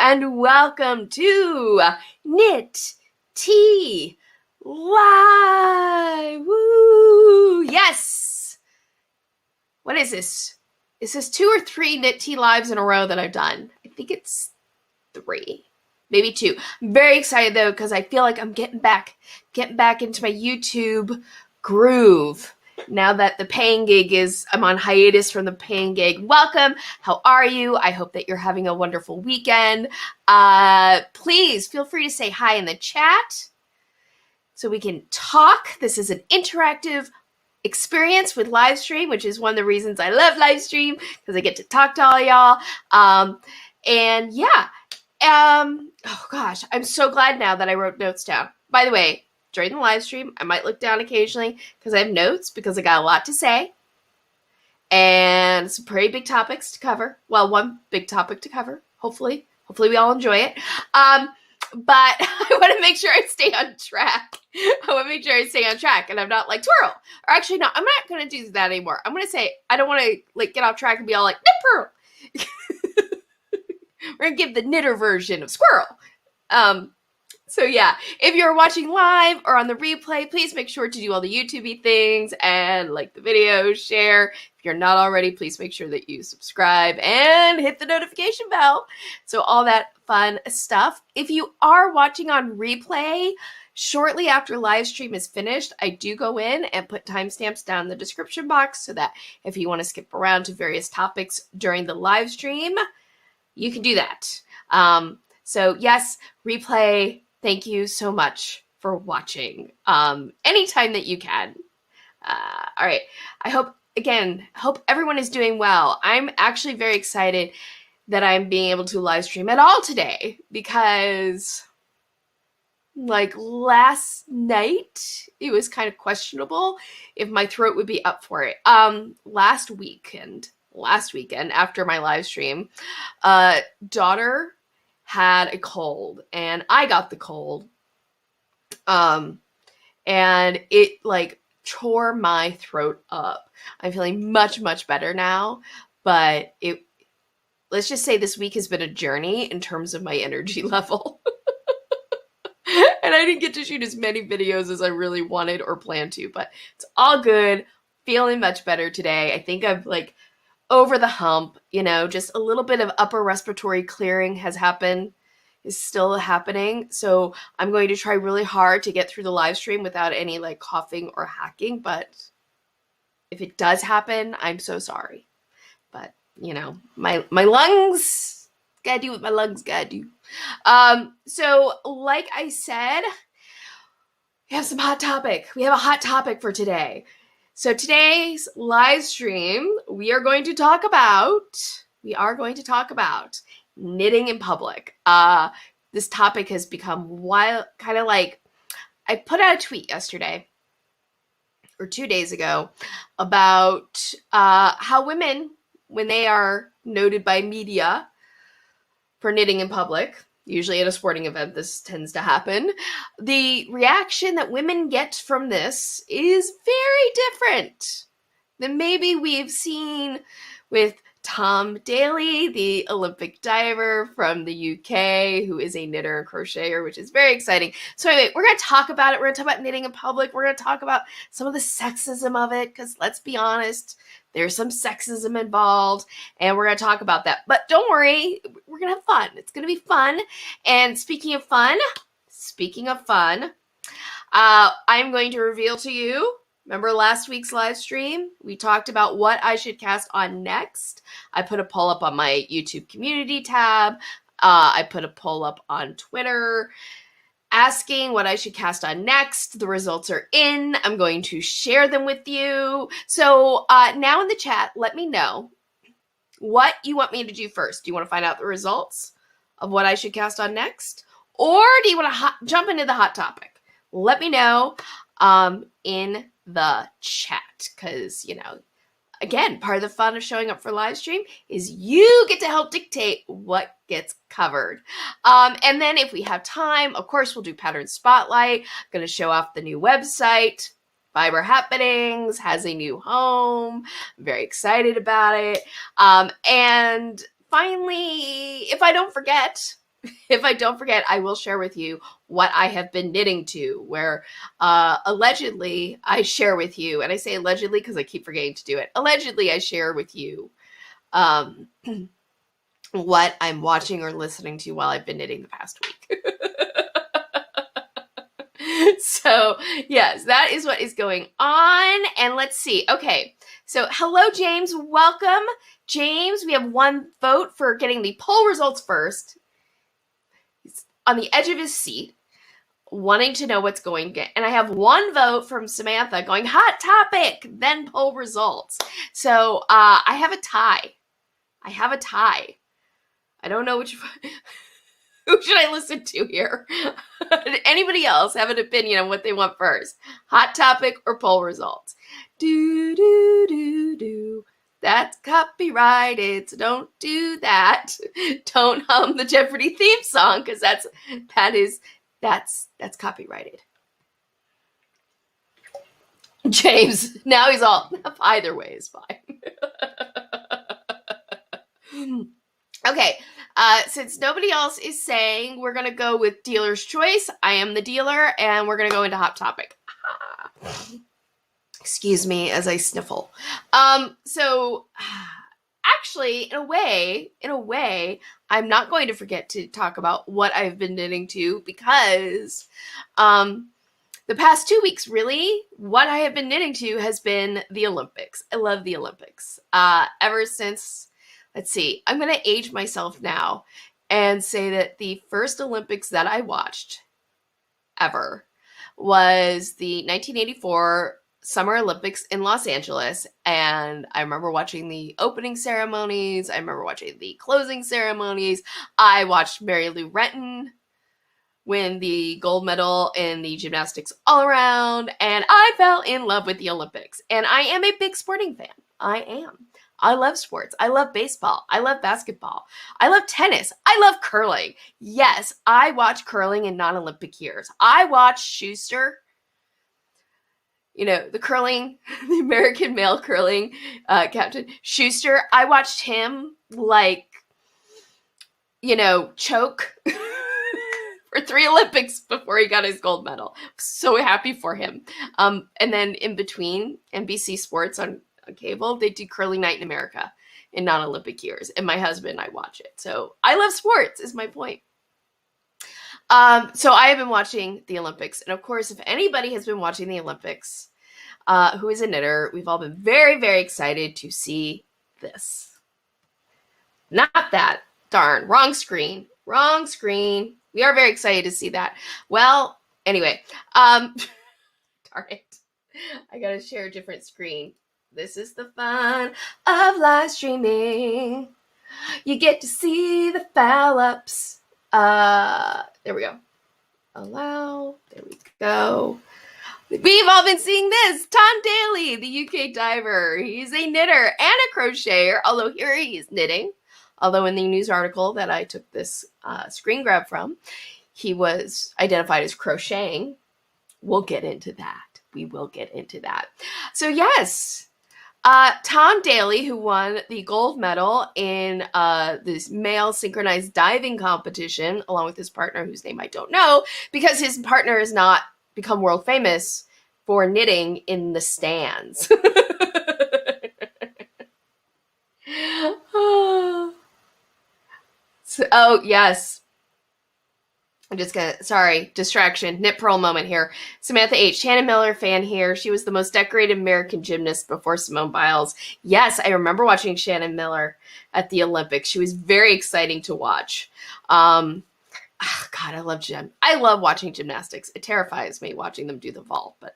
and welcome to Knit Tea Live. Woo! Yes! What is this? Is this 2 or 3 Knit Tea Lives in a row that I've done? I think it's 3. Maybe 2. I'm very excited though because I feel like I'm getting back into my YouTube groove. Now that the paying gig I'm on hiatus from the paying gig. Welcome. How are you? I hope that you're having a wonderful weekend. Please feel free to say hi in the chat so we can talk. This is an interactive experience with live stream, which is one of the reasons I love live stream because I get to talk to all y'all. And yeah. Oh gosh, I'm so glad now that I wrote notes down. By the way, during the live stream, I might look down occasionally because I have notes because I got a lot to say and some pretty big topics to cover. Well, one big topic to cover, hopefully we all enjoy it. But I want to make sure I stay on track. And I'm not like twirl. Or actually, no, I'm not going to do that anymore. I'm going to say, I don't want to like get off track and be all like, nipper. We're going to give the knitter version of squirrel. So yeah, if you're watching live or on the replay, please make sure to do all the YouTube-y things and like the video, share. If you're not already, please make sure that you subscribe and hit the notification bell. So all that fun stuff. If you are watching on replay, shortly after live stream is finished, I do go in and put timestamps down in the description box so that if you want to skip around to various topics during the live stream, you can do that. So yes, replay, thank you so much for watching anytime that you can. All right, I hope everyone is doing well. I'm actually very excited that I'm being able to live stream at all today because like last night, it was kind of questionable if my throat would be up for it. Last weekend after my live stream, daughter had a cold and I got the cold. And it like tore my throat up. I'm feeling much, much better now, but let's just say this week has been a journey in terms of my energy level. And I didn't get to shoot as many videos as I really wanted or planned to, but it's all good. Feeling much better today. I think I've like over the hump, just a little bit of upper respiratory clearing is still happening. So I'm going to try really hard to get through the live stream without any like coughing or hacking. But if it does happen, I'm so sorry. But my lungs gotta do what my lungs gotta do. So like I said, we have a hot topic for today. So today's live stream, we are going to talk about knitting in public. This topic has become wild, kind of like, I put out a tweet yesterday or 2 days ago about how women, when they are noted by media for knitting in public, usually at a sporting event, this tends to happen. The reaction that women get from this is very different than maybe we've seen with Tom Daly, the Olympic diver from the UK, who is a knitter and crocheter, which is very exciting. So anyway, we're going to talk about it. We're going to talk about knitting in public. We're going to talk about some of the sexism of it, because let's be honest, there's some sexism involved, and we're going to talk about that. But don't worry, we're going to have fun. It's going to be fun. And speaking of fun, I'm going to reveal to you, remember last week's live stream? We talked about what I should cast on next. I put a poll up on my YouTube community tab. I put a poll up on Twitter asking what I should cast on next. The results are in. I'm going to share them with you. So now in the chat, let me know what you want me to do first. Do you want to find out the results of what I should cast on next? Or do you want to jump into the hot topic? Let me know in the chat, because, again, part of the fun of showing up for live stream is you get to help dictate what gets covered. And then if we have time, of course, we'll do Pattern Spotlight. I'm going to show off the new website. Fiber Happenings has a new home. I'm very excited about it. And finally, if I don't forget, if I don't forget, I will share with you what I have been knitting to, where allegedly I share with you, and I say allegedly because I keep forgetting to do it. Allegedly, I share with you what I'm watching or listening to while I've been knitting the past week. So, yes, that is what is going on. And let's see. Okay. So, hello, James. Welcome. James, we have one vote for getting the poll results first. He's on the edge of his seat, wanting to know what's going on. And I have one vote from Samantha going, hot topic, then poll results. So, I have a tie. I don't know which... Who should I listen to here? Anybody else have an opinion on what they want first? Hot topic or poll results? Do. That's copyrighted, so don't do that. Don't hum the Jeopardy theme song, because that's copyrighted. James, now he's all, either way is fine. Okay. Since nobody else is saying, we're going to go with dealer's choice. I am the dealer, and we're going to go into hot topic. Excuse me as I sniffle. So actually, in a way, I'm not going to forget to talk about what I've been knitting to, because the past 2 weeks, really, what I have been knitting to has been the Olympics. I love the Olympics. Ever since... Let's see, I'm going to age myself now and say that the first Olympics that I watched ever was the 1984 Summer Olympics in Los Angeles. And I remember watching the opening ceremonies. I remember watching the closing ceremonies. I watched Mary Lou Retton win the gold medal in the gymnastics all around. And I fell in love with the Olympics. And I am a big sporting fan. I am. I love sports. I love baseball. I love basketball. I love tennis. I love curling. Yes, I watch curling in non-Olympic years. I watched Schuster, the curling, the American male curling captain, Schuster. I watched him, choke for 3 Olympics before he got his gold medal. So happy for him. And then in between, NBC Sports on cable, they do Curling Night in America in non-Olympic years, and my husband and I watch it. So I love sports, is my point. So I have been watching the Olympics, and of course, if anybody has been watching the Olympics, who is a knitter, we've all been very, very excited to see this. Not that. Darn, wrong screen. We are very excited to see that. Well, anyway, darn it. I gotta share a different screen. This is the fun of live streaming. You get to see the foul ups. There we go. Allow. There we go. We've all been seeing this. Tom Daly, the UK diver. He's a knitter and a crocheter, although here he is knitting. Although in the news article that I took this screen grab from, he was identified as crocheting. We'll get into that. We will get into that. So yes. Tom Daly, who won the gold medal in this male synchronized diving competition, along with his partner, whose name I don't know, because his partner has not become world famous for knitting in the stands. Oh, yes. I'm just gonna, sorry, distraction, knit pearl moment here. Samantha H. Shannon Miller fan here. She was the most decorated American gymnast before Simone Biles. Yes, I remember watching Shannon Miller at the Olympics. She was very exciting to watch. God, I love watching gymnastics. It terrifies me watching them do the vault, but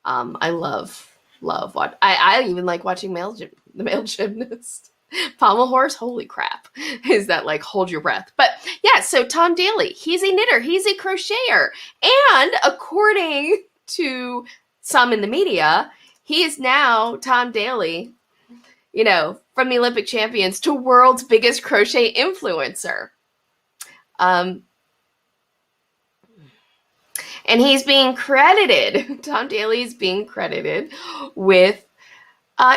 I love what I even like watching the male gymnast. Pommel horse, holy crap. Is that hold your breath? But yeah, so Tom Daly, he's a knitter, he's a crocheter, and according to some in the media, he is now, Tom Daly, from the Olympic champions to world's biggest crochet influencer. And he's being credited, Tom Daly is being credited with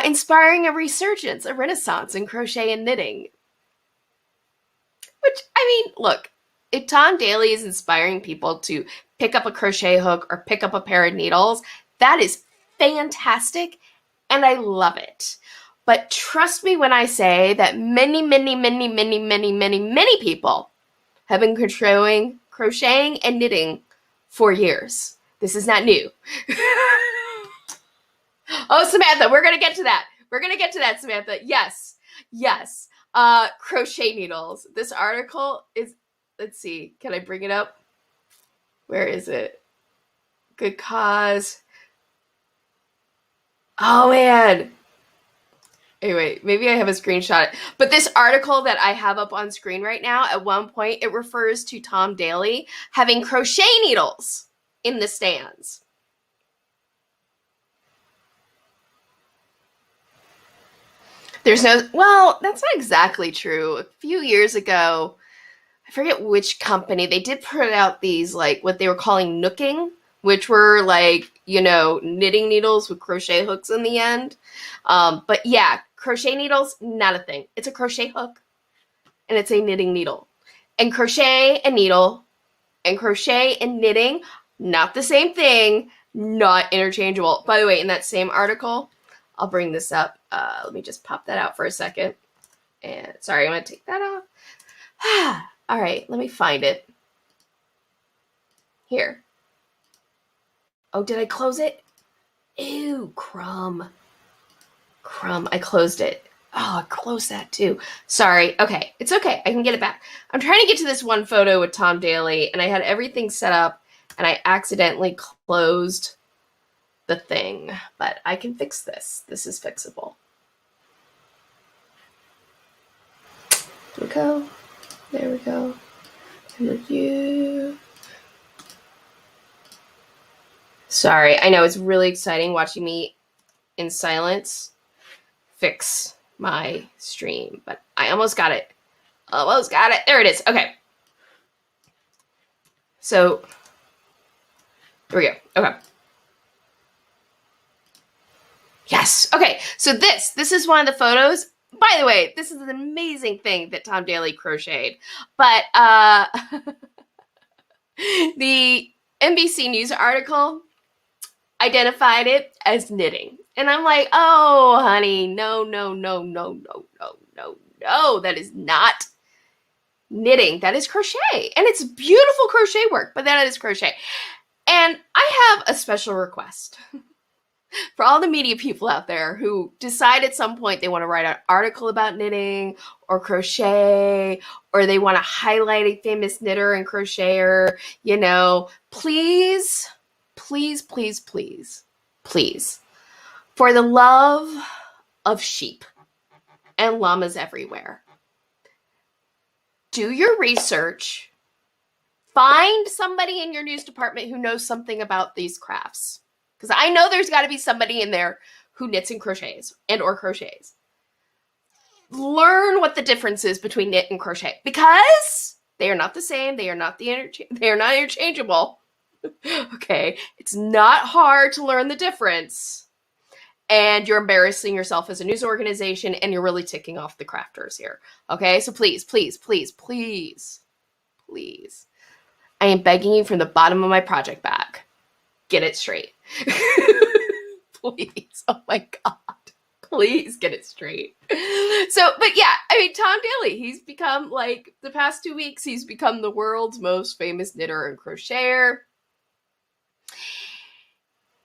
inspiring a resurgence, a renaissance in crochet and knitting. Which, look, if Tom Daly is inspiring people to pick up a crochet hook or pick up a pair of needles, that is fantastic, and I love it. But trust me when I say that many, many, many, many, many, many, many people have been crocheting and knitting for years. This is not new. Oh, Samantha, we're going to get to that. We're going to get to that, Samantha. Yes. Crochet needles. This article is, let's see, can I bring it up? Where is it? Good cause. Oh, man. Anyway, maybe I have a screenshot. But this article that I have up on screen right now, at one point, it refers to Tom Daly having crochet needles in the stands. Well, that's not exactly true. A few years ago, I forget which company, they did put out these, like, what they were calling nooking, which were, like, knitting needles with crochet hooks in the end. But yeah, crochet needles, not a thing. It's a crochet hook, and it's a knitting needle. And crochet and needle, and crochet and knitting, not the same thing, not interchangeable. By the way, in that same article, I'll bring this up. Let me just pop that out for a second. And sorry, I'm going to take that off. All right, let me find it. Here. Oh, did I close it? Ew, crumb. I closed it. Oh, I closed that too. Sorry. Okay, it's okay. I can get it back. I'm trying to get to this one photo with Tom Daly, and I had everything set up, and I accidentally closed the thing. But I can fix this. This is fixable. There we go. There we go. And review. Sorry, I know it's really exciting watching me in silence fix my stream, but I almost got it. There it is. Okay. So, here we go. Okay. Yes. Okay. So this is one of the photos. By the way, this is an amazing thing that Tom Daly crocheted. But the NBC News article identified it as knitting. And I'm like, oh, honey, no. That is not knitting. That is crochet. And it's beautiful crochet work, but that is crochet. And I have a special request for all the media people out there who decide at some point they want to write an article about knitting or crochet, or they want to highlight a famous knitter and crocheter, please, for the love of sheep and llamas everywhere, do your research. Find somebody in your news department who knows something about these crafts. Because I know there's got to be somebody in there who knits and crochets or crochets. Learn what the difference is between knit and crochet, because they are not the same. They are not interchangeable. Okay, it's not hard to learn the difference, and you're embarrassing yourself as a news organization, and you're really ticking off the crafters here. Okay, so please, I am begging you from the bottom of my project bag, get it straight. Please, oh my God, please get it straight. So, but yeah, Tom Daly, he's become, like, the past 2 weeks, he's become the world's most famous knitter and crocheter.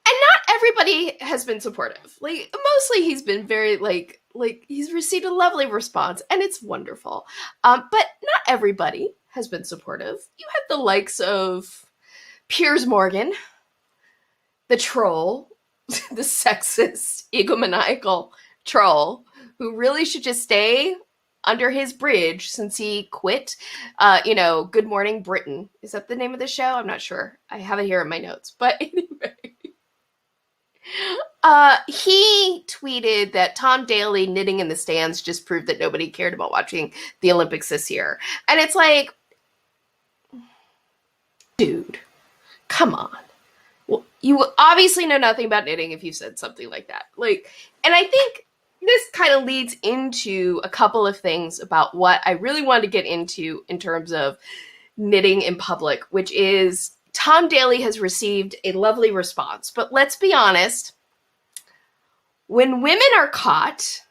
And not everybody has been supportive. Like, mostly he's been very, like he's received a lovely response, and it's wonderful. But not everybody has been supportive. You had the likes of Piers Morgan, the troll, the sexist, egomaniacal troll, who really should just stay under his bridge since he quit. Good Morning Britain. Is that the name of the show? I'm not sure. I have it here in my notes. But anyway. He tweeted that Tom Daly knitting in the stands just proved that nobody cared about watching the Olympics this year. And it's like, dude, come on. Well, you obviously know nothing about knitting if you said something like that. And I think this kind of leads into a couple of things about what I really wanted to get into in terms of knitting in public, which is Tom Daly has received a lovely response. But let's be honest, when women are caught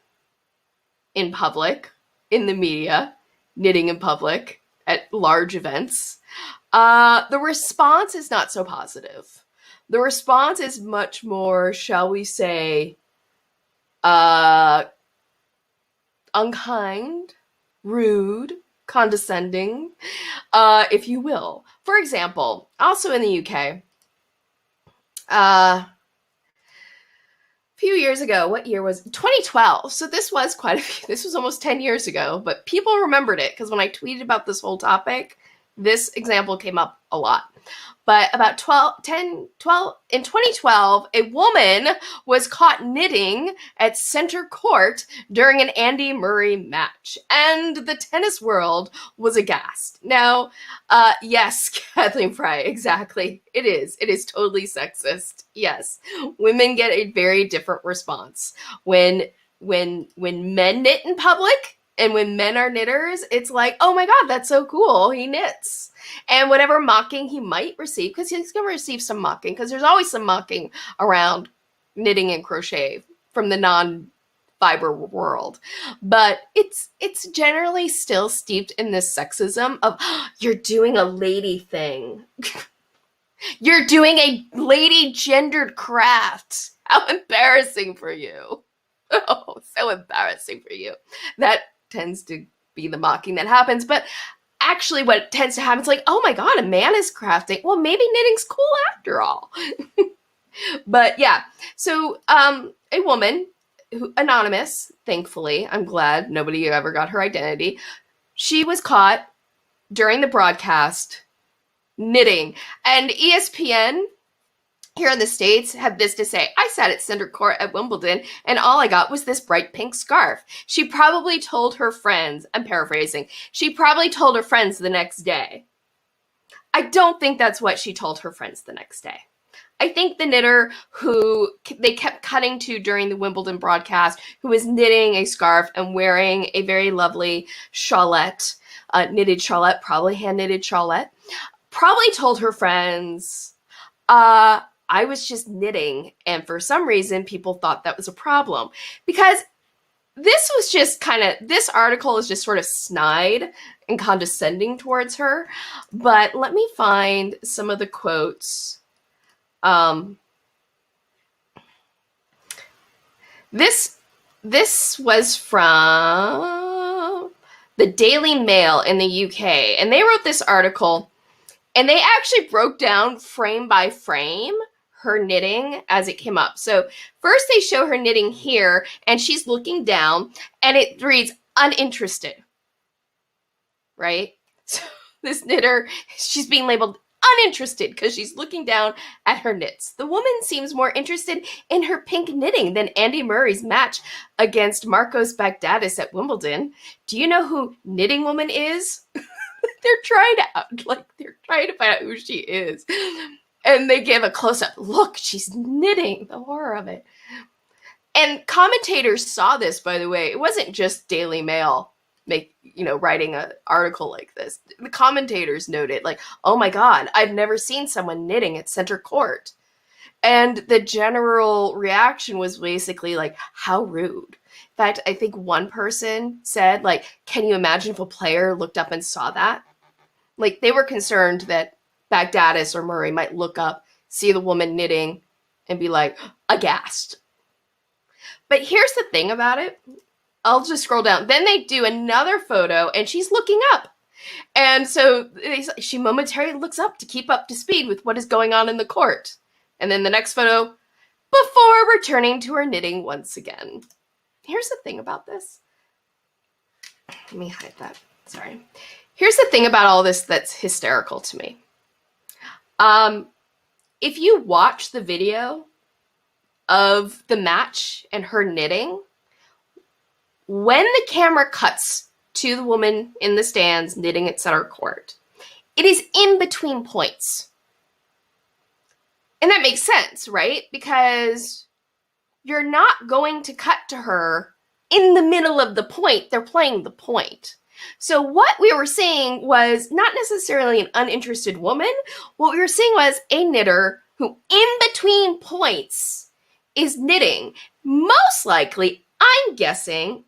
in public, in the media, knitting in public at large events, the response is not so positive. The response is much more, shall we say, unkind, rude, condescending, if you will. For example, also in the UK, a few years ago, what year was it? 2012. So this was this was almost 10 years ago, but people remembered it because when I tweeted about this whole topic, this example came up a lot. But about in 2012, a woman was caught knitting at center court during an Andy Murray match, and the tennis world was aghast. Now, yes, Kathleen Fry, exactly. It is totally sexist. Yes, women get a very different response when men knit in public. And when men are knitters, it's like, oh my God, that's so cool. He knits. And whatever mocking he might receive, because he's going to receive some mocking, because there's always some mocking around knitting and crochet from the non-fiber world. But it's generally still steeped in this sexism of, oh, you're doing a lady thing. You're doing a lady gendered craft. How embarrassing for you. Oh, so embarrassing for you. That tends to be the mocking that happens. But actually what tends to happen is like, oh my God, a man is crafting. Well, maybe knitting's cool after all. But yeah, so a woman, who, anonymous, thankfully, I'm glad nobody ever got her identity. She was caught during the broadcast knitting. And ESPN here in the States had this to say: I sat at center court at Wimbledon and all I got was this bright pink scarf. She probably told her friends, I'm paraphrasing, she probably told her friends the next day. I don't think that's what she told her friends the next day. I think the knitter who they kept cutting to during the Wimbledon broadcast, who was knitting a scarf and wearing a very lovely shawlette, knitted shawlette, probably hand-knitted shawlette, probably told her friends, I was just knitting, and for some reason people thought that was a problem, because this was just this article is just sort of snide and condescending towards her. But let me find some of the quotes. This was from the Daily Mail in the UK, and they wrote this article, and they actually broke down frame by frame her knitting as it came up. So first they show her knitting here, and she's looking down, and it reads uninterested, right? So this knitter, she's being labeled uninterested because she's looking down at her knits. The woman seems more interested in her pink knitting than Andy Murray's match against Marcos Bagdatis at Wimbledon. Do you know who Knitting Woman is? They're trying to find out who she is. And they give a close-up. Look, she's knitting. The horror of it. And commentators saw this, by the way. It wasn't just Daily Mail writing an article like this. The commentators noted, like, oh my God, I've never seen someone knitting at center court. And the general reaction was basically like, how rude. In fact, I think one person said, like, can you imagine if a player looked up and saw that? Like, they were concerned that Bagdatis or Murray might look up, see the woman knitting, and be like, aghast. But here's the thing about it. I'll just scroll down. Then they do another photo, and she's looking up. And so she momentarily looks up to keep up to speed with what is going on in the court. And then the next photo, before returning to her knitting once again. Here's the thing about this. Let me hide that. Sorry. Here's the thing about all this that's hysterical to me. If you watch the video of the match and her knitting, when the camera cuts to the woman in the stands knitting at center court, it is in between points. And that makes sense, right? Because you're not going to cut to her in the middle of the point. They're playing the point. So what we were seeing was not necessarily an uninterested woman. What we were seeing was a knitter who, in between points, is knitting. Most likely, I'm guessing,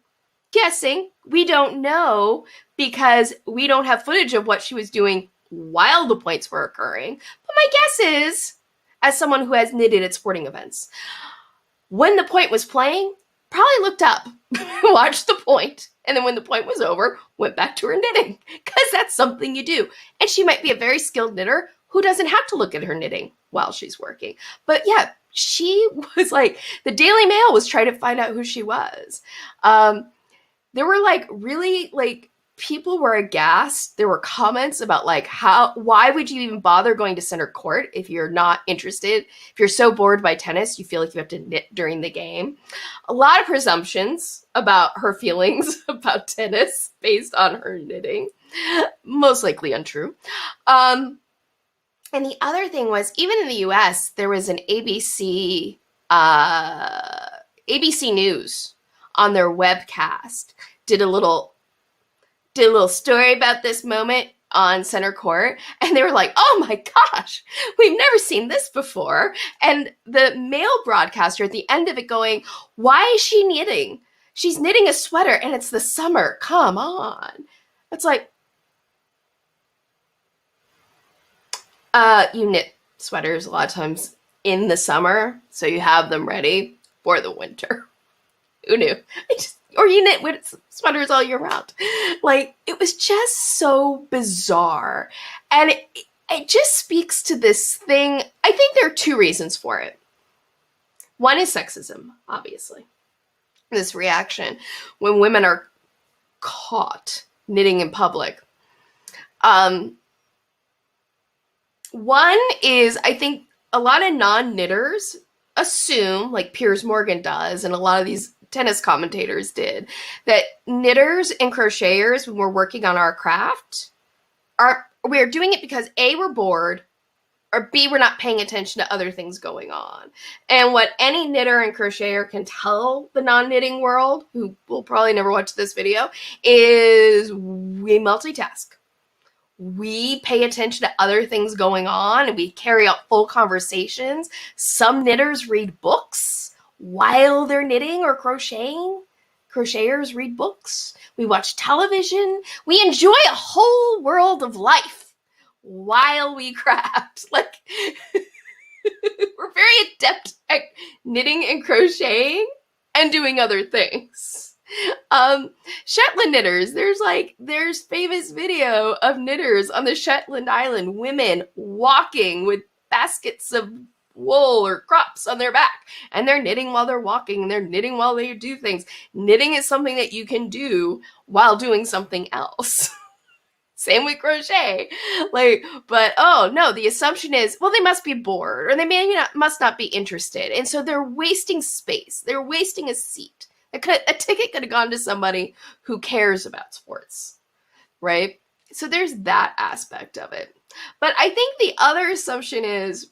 we don't know because we don't have footage of what she was doing while the points were occurring. But my guess is, as someone who has knitted at sporting events, when the point was playing, probably looked up, watched the point, and then when the point was over, went back to her knitting, because that's something you do. And she might be a very skilled knitter who doesn't have to look at her knitting while she's working. But yeah, she was like, the Daily Mail was trying to find out who she was. There were like really like people were aghast. There were comments about like why would you even bother going to center court if you're not interested? If you're so bored by tennis, you feel like you have to knit during the game. A lot of presumptions about her feelings about tennis based on her knitting. Most likely untrue. And the other thing was, even in the US, there was an ABC News on their webcast did a little story about this moment on center court, and they were like, oh my gosh, we've never seen this before. And the male broadcaster at the end of it going, why is she knitting? She's knitting a sweater and it's the summer. Come on. It's like, you knit sweaters a lot of times in the summer, so you have them ready for the winter. Who knew? Or you knit sweaters all year round. Like, it was just so bizarre. And it just speaks to this thing. I think there are two reasons for it. One is sexism, obviously. This reaction when women are caught knitting in public. One is, I think a lot of non-knitters assume, like Piers Morgan does, and a lot of these tennis commentators did, that knitters and crocheters, when we're working on our craft, we're doing it because A, we're bored, or B, we're not paying attention to other things going on. And what any knitter and crocheter can tell the non-knitting world, who will probably never watch this video, is we multitask. We pay attention to other things going on, and we carry out full conversations. Some knitters read books while they're knitting or crocheting. Crocheters read books. We watch television. We enjoy a whole world of life while we craft. Like, we're very adept at knitting and crocheting and doing other things. Shetland knitters, there's famous video of knitters on the Shetland Island, women walking with baskets of wool or crops on their back, and they're knitting while they're walking, and they're knitting while they do things. Knitting is something that you can do while doing something else. Same with crochet. But oh no, the assumption is, well, they must be bored, or they must not be interested, and so they're wasting space. They're wasting a seat. A ticket could have gone to somebody who cares about sports, right? So there's that aspect of it. But I think the other assumption is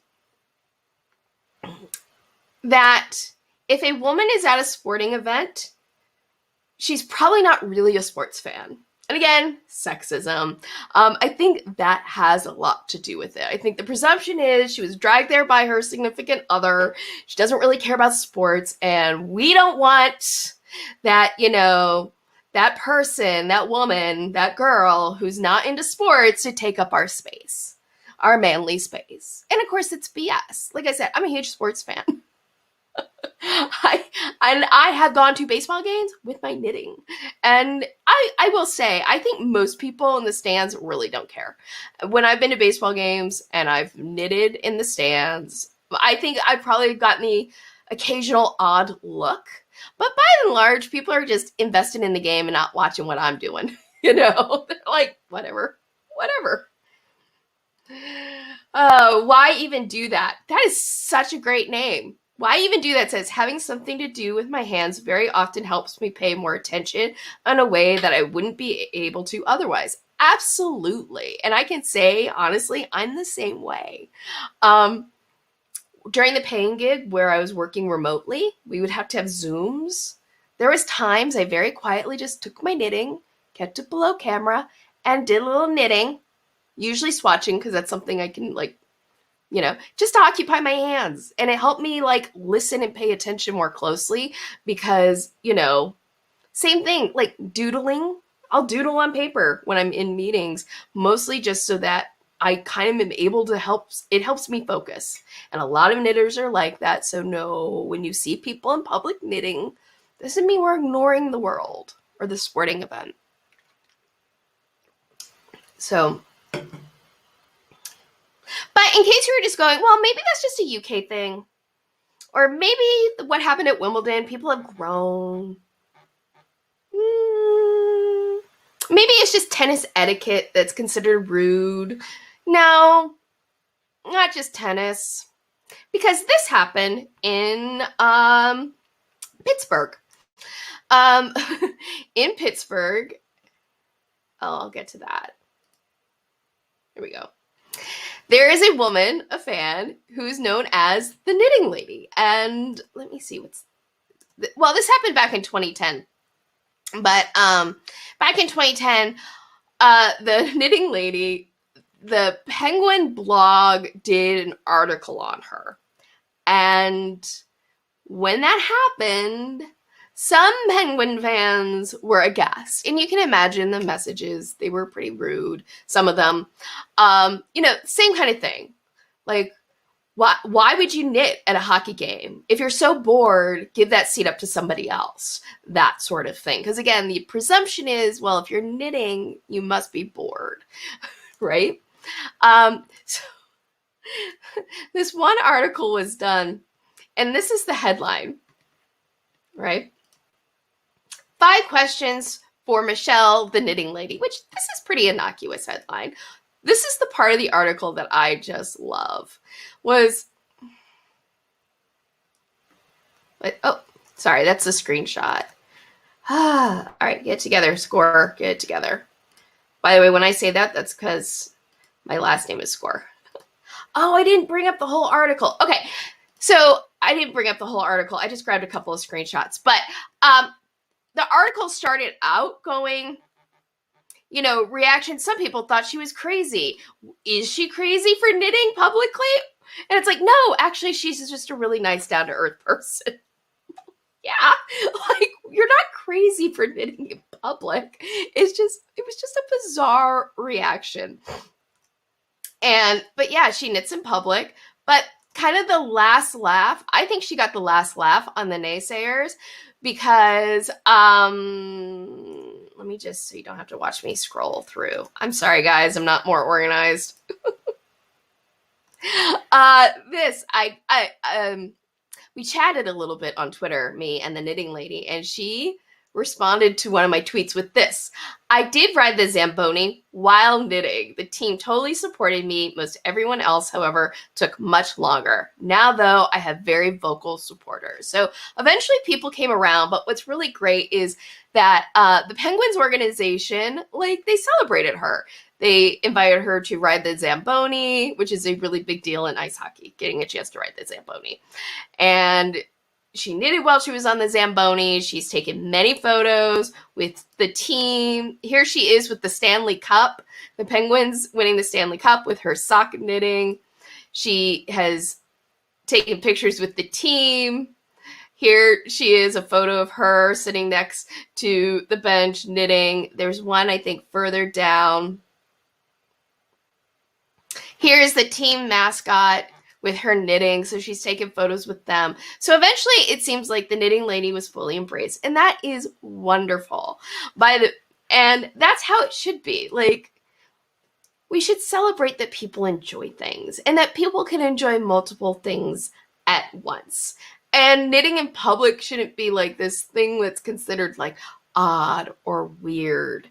that if a woman is at a sporting event, she's probably not really a sports fan. And again, sexism. I think that has a lot to do with it. I think the presumption is she was dragged there by her significant other. She doesn't really care about sports, and we don't want that, that person, that woman, that girl who's not into sports to take up our space, our manly space. And of course, it's BS. Like I said, I'm a huge sports fan. I have gone to baseball games with my knitting. And I will say, I think most people in the stands really don't care. When I've been to baseball games and I've knitted in the stands, I think I've probably gotten the occasional odd look. But by and large, people are just invested in the game and not watching what I'm doing. They're like, whatever. Why even do that? That is such a great name. Why even do that? It says, having something to do with my hands very often helps me pay more attention in a way that I wouldn't be able to otherwise. Absolutely. And I can say, honestly, I'm the same way. During the paying gig where I was working remotely, we would have to have Zooms. There was times I very quietly just took my knitting kept it below camera, and did a little knitting, usually swatching because that's something I can like, you know, just to occupy my hands. And it helped me like listen and pay attention more closely because, you know, same thing, like doodling. I'll doodle on paper when I'm in meetings, mostly just so that I kind of am able to it helps me focus. And a lot of knitters are like that. So no, when you see people in public knitting, doesn't mean we're ignoring the world or the sporting event. So, but in case you were just going, well, maybe that's just a UK thing. Or maybe what happened at Wimbledon, people have grown. Maybe it's just tennis etiquette that's considered rude. No, not just tennis. Because this happened in Pittsburgh. In Pittsburgh, I'll get to that. Here we go. There is a woman, a fan, who's known as the Knitting Lady. And let me see well, this happened back in 2010. But back in 2010, the Knitting Lady, the Penguin blog did an article on her. And when that happened, some Penguin fans were aghast. And you can imagine the messages. They were pretty rude, some of them. You know, same kind of thing. Like, why would you knit at a hockey game? If you're so bored, give that seat up to somebody else. That sort of thing. Because again, the presumption is, well, if you're knitting, you must be bored, right? So this one article was done, and this is the headline, right? 5 questions for Michelle, the Knitting Lady, which this is pretty innocuous headline. This is the part of the article that I just love. Oh, sorry, that's a screenshot. All right, get it together, Score, get it together. By the way, when I say that, that's because my last name is Score. Oh, I didn't bring up the whole article. Okay, so I didn't bring up the whole article. I just grabbed a couple of screenshots. But the article started out going, you know, reaction. Some people thought she was crazy. Is she crazy for knitting publicly? And it's like, no, actually, she's just a really nice, down-to-earth person. Yeah, like, you're not crazy for knitting in public. It was just a bizarre reaction. But yeah, she knits in public. But kind of the last laugh, I think she got the last laugh on the naysayers because, let me just, so you don't have to watch me scroll through. I'm sorry, guys, I'm not more organized. We chatted a little bit on Twitter, me and the Knitting Lady, and she responded to one of my tweets with this. I did ride the Zamboni while knitting. The team totally supported me. Most everyone else, however, took much longer. Now, though, I have very vocal supporters. So eventually people came around, but what's really great is that the Penguins organization, like, they celebrated her. They invited her to ride the Zamboni, which is a really big deal in ice hockey, getting a chance to ride the Zamboni. And she knitted while she was on the Zamboni. She's taken many photos with the team. Here she is with the Stanley Cup, the Penguins winning the Stanley Cup with her sock knitting. She has taken pictures with the team. Here she is, a photo of her sitting next to the bench knitting. There's one, I think, further down. Here's the team mascot with her knitting. So she's taken photos with them. So eventually it seems like the Knitting Lady was fully embraced. And that is wonderful. And that's how it should be. Like, we should celebrate that people enjoy things and that people can enjoy multiple things at once. And knitting in public shouldn't be like this thing that's considered like odd or weird.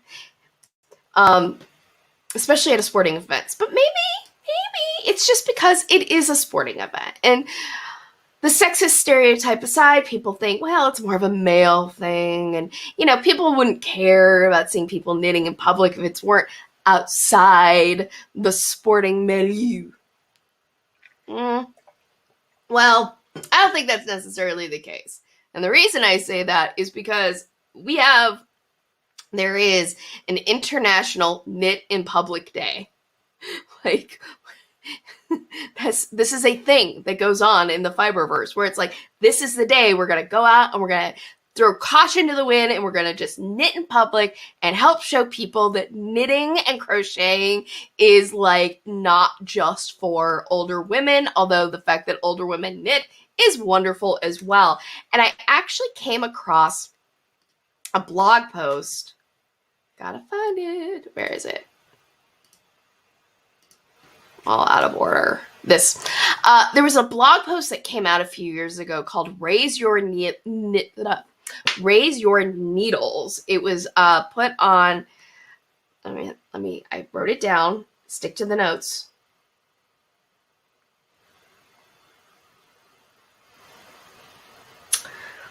Especially at a sporting event. But maybe it's just because it is a sporting event. And the sexist stereotype aside, people think, well, it's more of a male thing. And, you know, people wouldn't care about seeing people knitting in public if it weren't outside the sporting milieu. Well, I don't think that's necessarily the case. And the reason I say that is because we have there is an International Knit in Public Day. Like, this is a thing that goes on in the Fiberverse, where it's like, this is the day we're going to go out and we're going to throw caution to the wind and we're going to just knit in public and help show people that knitting and crocheting is like not just for older women, although the fact that older women knit is wonderful as well. And I actually came across a blog post. Gotta find it. Where is it? All out of order. This. There was a blog post that came out a few years ago called Raise Your Needles. It was put on, I wrote it down, stick to the notes.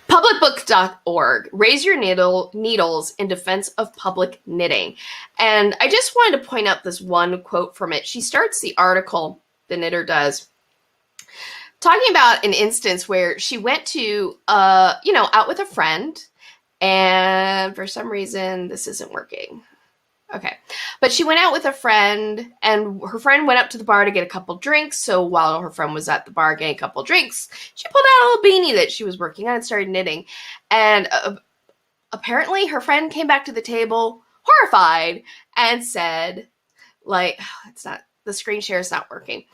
Publicbook.org, Raise Your Needles in Defense of Public Knitting. And I just wanted to point out this one quote from it. She starts the article, the knitter does, talking about an instance where she went to, out with a friend, and for some reason, this isn't working. Okay. But she went out with a friend, and her friend went up to the bar to get a couple drinks. So while her friend was at the bar getting a couple drinks, she pulled out a little beanie that she was working on and started knitting. And apparently her friend came back to the table horrified and said, the screen share is not working.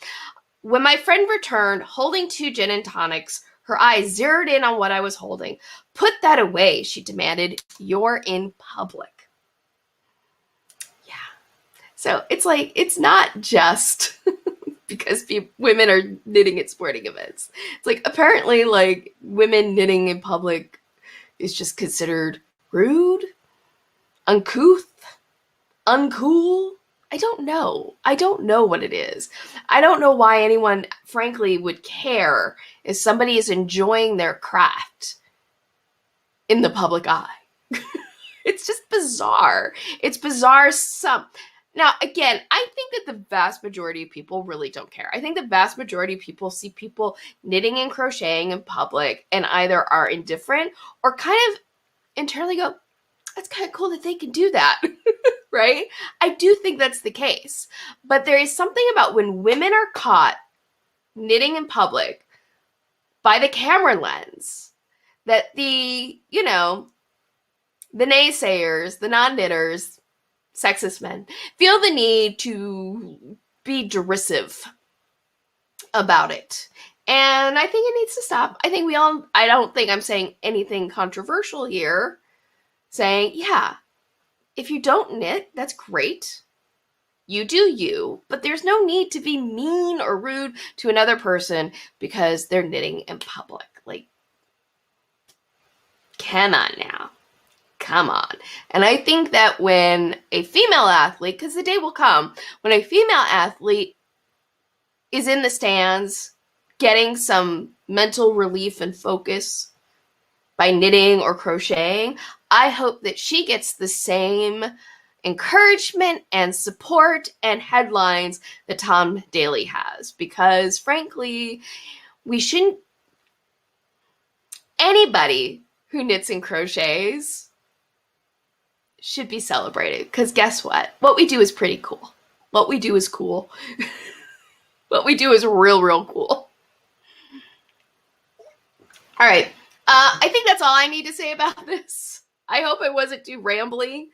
When my friend returned holding 2 gin and tonics, her eyes zeroed in on what I was holding. Put that away, she demanded. You're in public. So it's like, it's not just because women are knitting at sporting events. It's like, apparently, like, women knitting in public is just considered rude, uncouth, uncool. I don't know. I don't know what it is. I don't know why anyone, frankly, would care if somebody is enjoying their craft in the public eye. It's just bizarre. It's bizarre. Now, again, I think that the vast majority of people really don't care. I think the vast majority of people see people knitting and crocheting in public and either are indifferent or kind of internally go, that's kind of cool that they can do that, right? I do think that's the case. But there is something about when women are caught knitting in public by the camera lens that the naysayers, the non-knitters, sexist men feel the need to be derisive about it. And I think it needs to stop. I don't think I'm saying anything controversial here, saying, yeah, if you don't knit, that's great. You do you, but there's no need to be mean or rude to another person because they're knitting in public. Like, come on now. Come on. And I think that when a female athlete, because the day will come, when a female athlete is in the stands getting some mental relief and focus by knitting or crocheting, I hope that she gets the same encouragement and support and headlines that Tom Daley has. Because frankly, anybody who knits and crochets should be celebrated, because guess what? What we do is pretty cool. What we do is cool. What we do is real, real cool. All right. I think that's all I need to say about this. I hope it wasn't too rambly.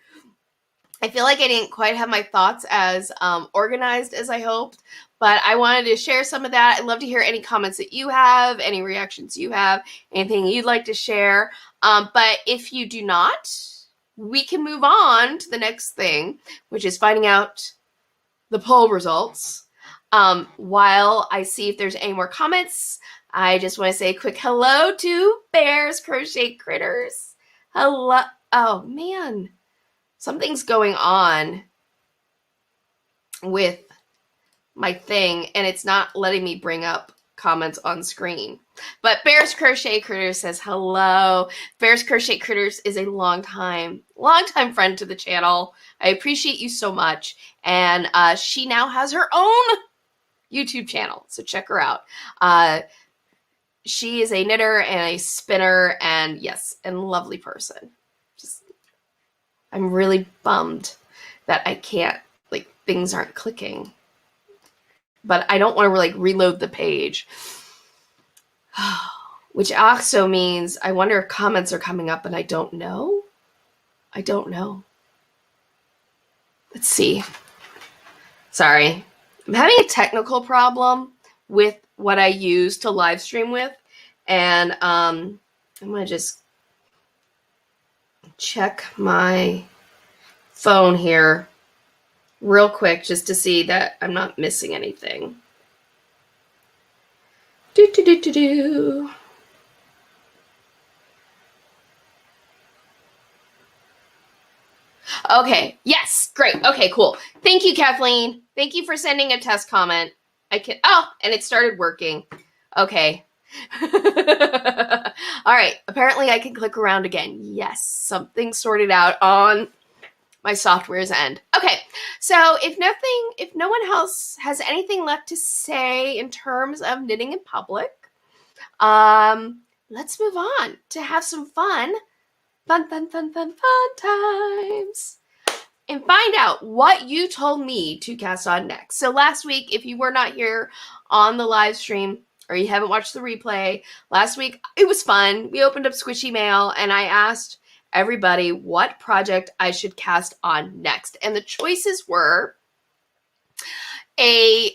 I feel like I didn't quite have my thoughts as organized as I hoped, but I wanted to share some of that. I'd love to hear any comments that you have, any reactions you have, anything you'd like to share. But if you do not, we can move on to the next thing, which is finding out the poll results. While I see if there's any more comments, I just want to say a quick hello to Bears Crochet Critters. Hello. Oh, man. Something's going on with my thing, and it's not letting me bring up comments on screen. But Bears Crochet Critters says hello. Bears Crochet Critters is a longtime friend to the channel. I appreciate you so much. And she now has her own YouTube channel, so check her out. She is a knitter and a spinner, and yes, and lovely person. I'm really bummed that I can't, like, things aren't clicking. But I don't want to, like, reload the page. Which also means I wonder if comments are coming up and I don't know. I don't know. Let's see. Sorry. I'm having a technical problem with what I use to live stream with. And I'm going to just check my phone here real quick just to see that I'm not missing anything. Okay. Yes. Great. Okay, cool. Thank you, Kathleen. Thank you for sending a test comment. And it started working. Okay. All right. Apparently I can click around again. Yes. Something sorted out on my software's end. Okay. So if no one else has anything left to say in terms of knitting in public, let's move on to have some fun times and find out what you told me to cast on next. So last week, if you were not here on the live stream or you haven't watched the replay, last week it was fun. We opened up Squishy Mail and I asked everybody what project I should cast on next. And the choices were a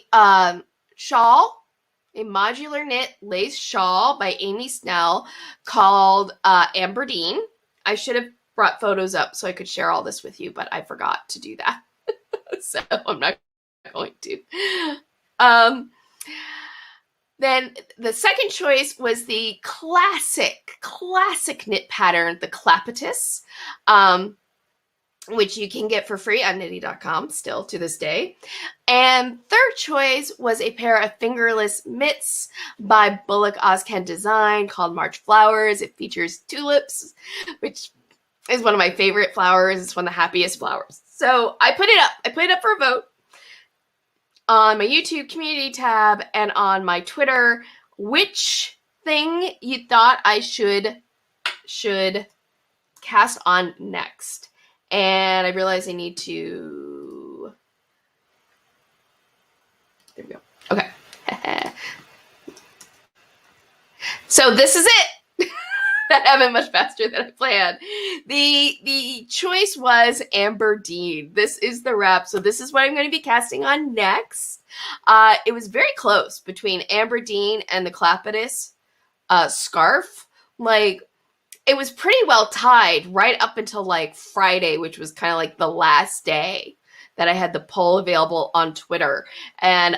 shawl, a modular knit lace shawl by Amy Snell called Amberdine. I should have brought photos up so I could share all this with you, but I forgot to do that. So I'm not going to. Then the second choice was the classic knit pattern, the Clapetus, which you can get for free on knitty.com still to this day. And third choice was a pair of fingerless mitts by Bullock Ozcan Design called March Flowers. It features tulips, which is one of my favorite flowers. It's one of the happiest flowers. So I put it up. I put it up for a vote on my YouTube community tab and on my Twitter, which thing you thought I should cast on next. And I realized I need to... There we go. Okay. So this is it. That happened much faster than I planned. The choice was Amberdine. This is the wrap. So this is what I'm going to be casting on next. It was very close between Amberdine and the Clapetus scarf. Like, it was pretty well tied right up until like Friday, which was kind of like the last day that I had the poll available on Twitter. And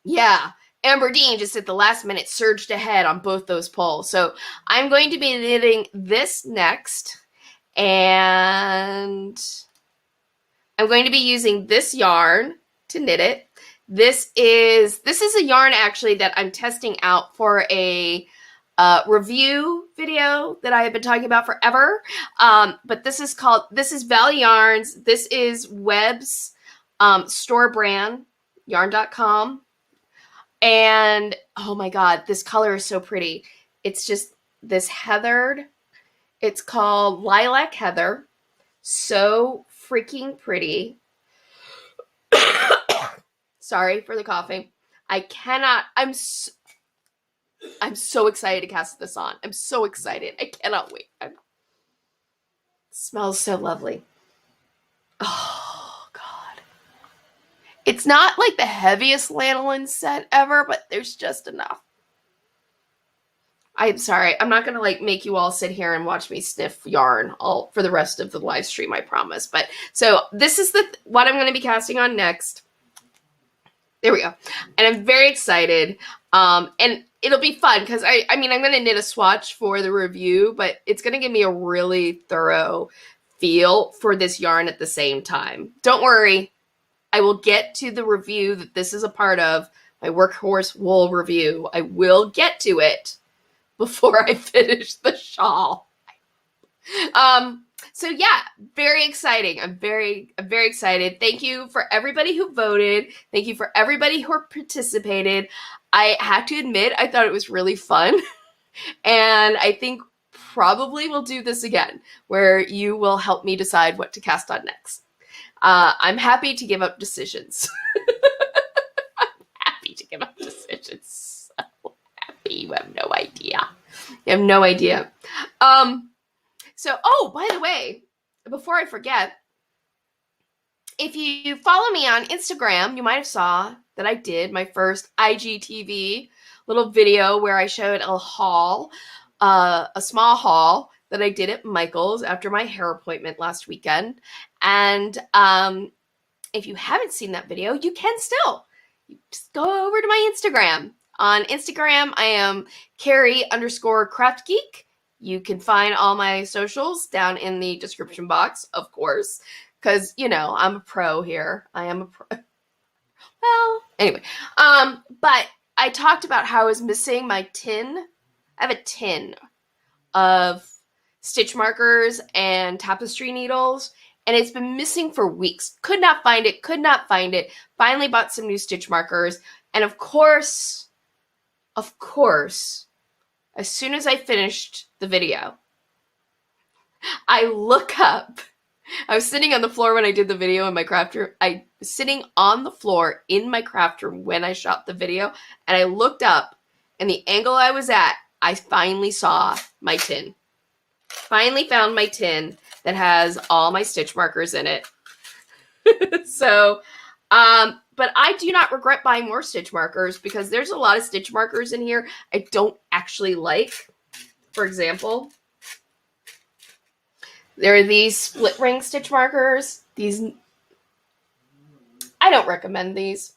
yeah, Amberdine just at the last minute surged ahead on both those polls. So I'm going to be knitting this next. And I'm going to be using this yarn to knit it. This is a yarn actually that I'm testing out for a review video that I have been talking about forever. But this is Valley Yarns. This is Webb's store brand, yarn.com. And oh my God, this color is so pretty. It's just this heathered. It's called Lilac Heather. So freaking pretty. Sorry for the coughing. I'm so excited to cast this on. I'm so excited. I cannot wait. It smells so lovely. Oh, God. It's not like the heaviest lanolin set ever, but there's just enough. I'm sorry. I'm not going to like make you all sit here and watch me sniff yarn all for the rest of the live stream, I promise. But so this is what I'm going to be casting on next. There we go. And I'm very excited. And it'll be fun because I'm going to knit a swatch for the review, but it's going to give me a really thorough feel for this yarn at the same time. Don't worry. I will get to the review that this is a part of, my workhorse wool review. I will get to it before I finish the shawl. So yeah, very exciting. I'm very excited. Thank you for everybody who voted. Thank you for everybody who participated. I have to admit, I thought it was really fun. And I think probably will do this again, where you will help me decide what to cast on next. I'm happy to give up decisions. Happy to give up decisions. So happy. You have no idea. You have no idea. So, oh, by the way, before I forget, if you follow me on Instagram, you might have saw that I did my first IGTV little video where I showed a haul, a small haul that I did at Michael's after my hair appointment last weekend. And if you haven't seen that video, you can still. You just go over to my Instagram. On Instagram, I am Carrie_CraftGeek. You can find all my socials down in the description box, of course, because, you know, I'm a pro here. I am a pro. Well, anyway. But I talked about how I was missing my tin. I have a tin of stitch markers and tapestry needles, and it's been missing for weeks. Could not find it. Finally bought some new stitch markers. And of course, as soon as I finished the video, I look up. I was sitting on the floor when I did the video in my craft room. I was sitting on the floor in my craft room when I shot the video, and I looked up, and the angle I was at, I finally saw my tin. Finally found my tin that has all my stitch markers in it. So, but I do not regret buying more stitch markers because there's a lot of stitch markers in here I don't actually like. For example, there are these split ring stitch markers. These, I don't recommend these.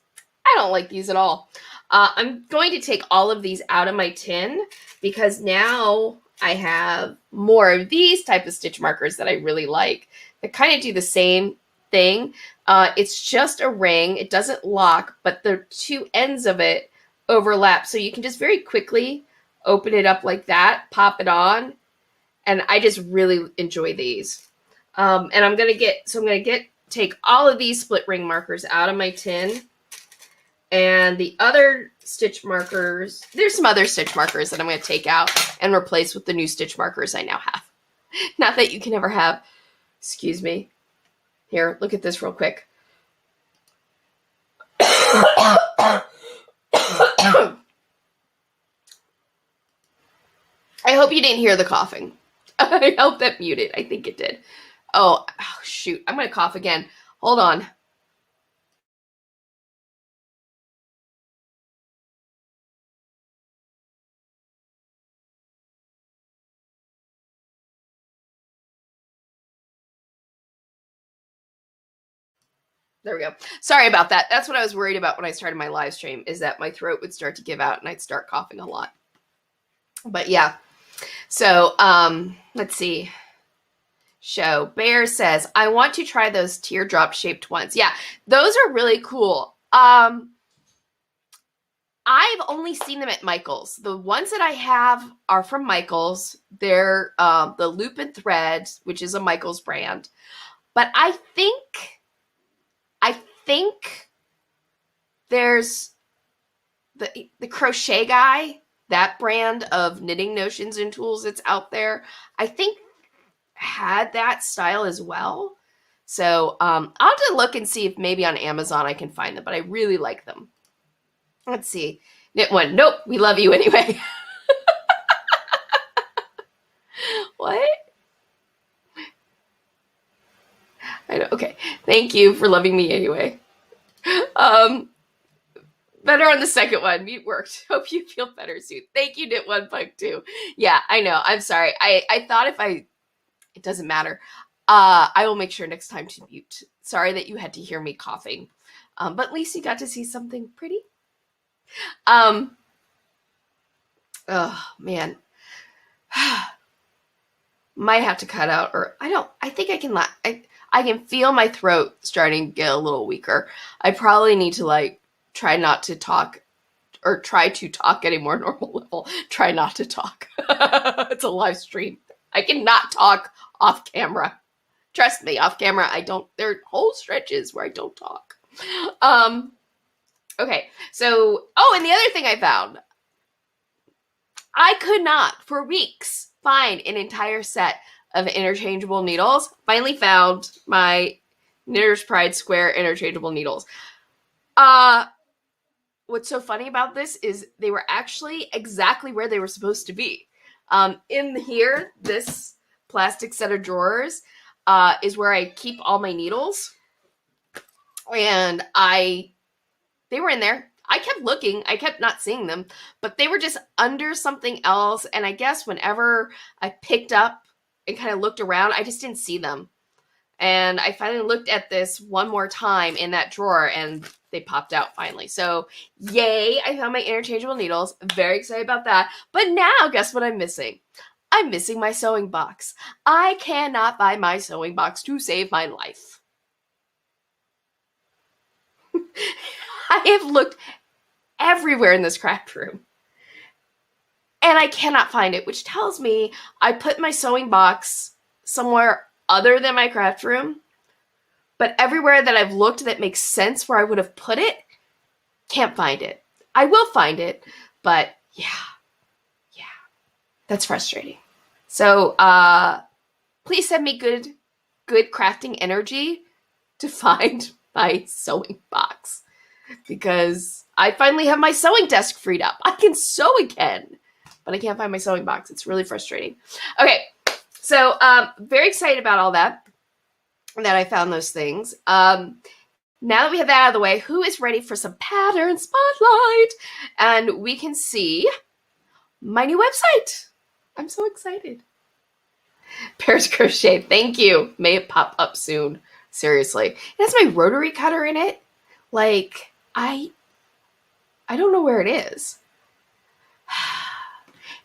I don't like these at all. I'm going to take all of these out of my tin because now I have more of these type of stitch markers that I really like. They kind of do the same thing. It's just a ring. It doesn't lock, but the two ends of it overlap. So you can just very quickly open it up like that, pop it on. And I just really enjoy these. And I'm going to take all of these split ring markers out of my tin. And the other stitch markers, there's some other stitch markers that I'm going to take out and replace with the new stitch markers I now have. Not that you can ever have. Excuse me. Here, look at this real quick. I hope you didn't hear the coughing. I hope that muted. I think it did. Oh, shoot. I'm going to cough again. Hold on. There we go. Sorry about that. That's what I was worried about when I started my live stream, is that my throat would start to give out and I'd start coughing a lot. But yeah. So, let's see. Show. Bear says, I want to try those teardrop shaped ones. Yeah, those are really cool. I've only seen them at Michael's. The ones that I have are from Michael's. They're the Loop and Thread, which is a Michael's brand. But I think there's the Crochet Guy, that brand of knitting notions and tools that's out there, I think had that style as well. So I'll have to look and see if maybe on Amazon I can find them, but I really like them. Let's see. Knit one. Nope. We love you anyway. What? I know. Okay. Thank you for loving me anyway. Better on the second one. It worked. Hope you feel better soon. Thank you, Knit One Pug 2. Yeah, I know. I'm sorry. I thought it doesn't matter. I will make sure next time to mute. Sorry that you had to hear me coughing. But at least you got to see something pretty. Oh man. Might have to cut out, or I think I can I can feel my throat starting to get a little weaker. I probably need to try not to talk, or try to talk at a more normal level. Try not to talk. It's a live stream. I cannot talk off camera. Trust me, off camera, there are whole stretches where I don't talk. Okay, so, and the other thing I found, I could not, for weeks, find an entire set of interchangeable needles. Finally found my Knitter's Pride Square interchangeable needles. What's so funny about this is they were actually exactly where they were supposed to be. In here, this plastic set of drawers is where I keep all my needles. And they were in there. I kept looking. I kept not seeing them, but they were just under something else. And I guess whenever I picked up and kind of looked around, I just didn't see them. And I finally looked at this one more time in that drawer and they popped out finally. So yay, I found my interchangeable needles. Very excited about that. But now guess what I'm missing? I'm missing my sewing box. I cannot find my sewing box to save my life. I have looked everywhere in this craft room and I cannot find it, which tells me I put my sewing box somewhere other than my craft room, but everywhere that I've looked that makes sense where I would have put it, can't find it. I will find it, but yeah, that's frustrating. So please send me good crafting energy to find my sewing box, because I finally have my sewing desk freed up. I can sew again, but I can't find my sewing box. It's really frustrating. Okay, so very excited about all that I found those things. Now that we have that out of the way, who is ready for some pattern spotlight? And we can see my new website. I'm so excited. Paris Crochet, thank you. May it pop up soon. Seriously. It has my rotary cutter in it. Like, I don't know where it is.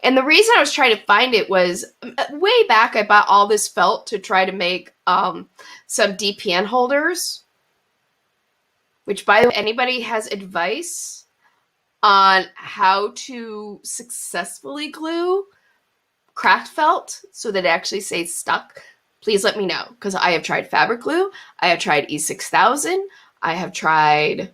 And the reason I was trying to find it was way back I bought all this felt to try to make some DPN holders. Which, by the way, anybody has advice on how to successfully glue craft felt so that it actually stays stuck, please let me know, because I have tried fabric glue, I have tried E6000, I have tried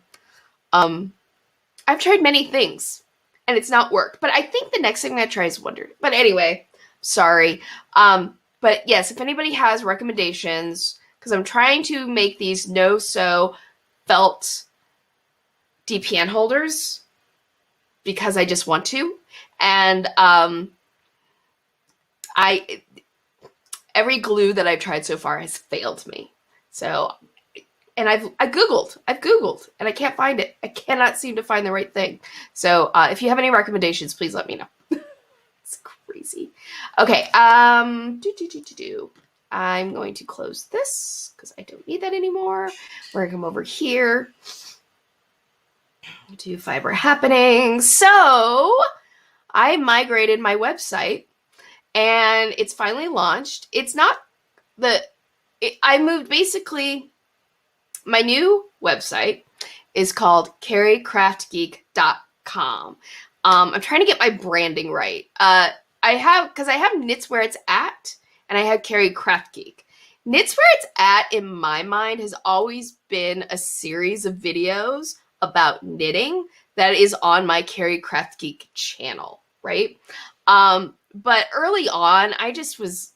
many things and it's not worked. But I think the next thing I try is Wonder. But anyway, sorry. But yes, if anybody has recommendations, because I'm trying to make these no-sew felt DPN holders because I just want to. And every glue that I've tried so far has failed me. So, and I've Googled, and I can't find it. I cannot seem to find the right thing. So, if you have any recommendations, please let me know. It's crazy. Okay. I'm going to close this because I don't need that anymore. We're gonna come over here to Fiber Happening. So, I migrated my website. And it's finally launched. It's not I moved basically, my new website is called CraftGeek.com. I'm trying to get my branding right. Because I have Knits Where It's At, and I have Carrie CraftGeek. Knits Where It's At, in my mind, has always been a series of videos about knitting that is on my Carrie CraftGeek channel, right? But early on, I just was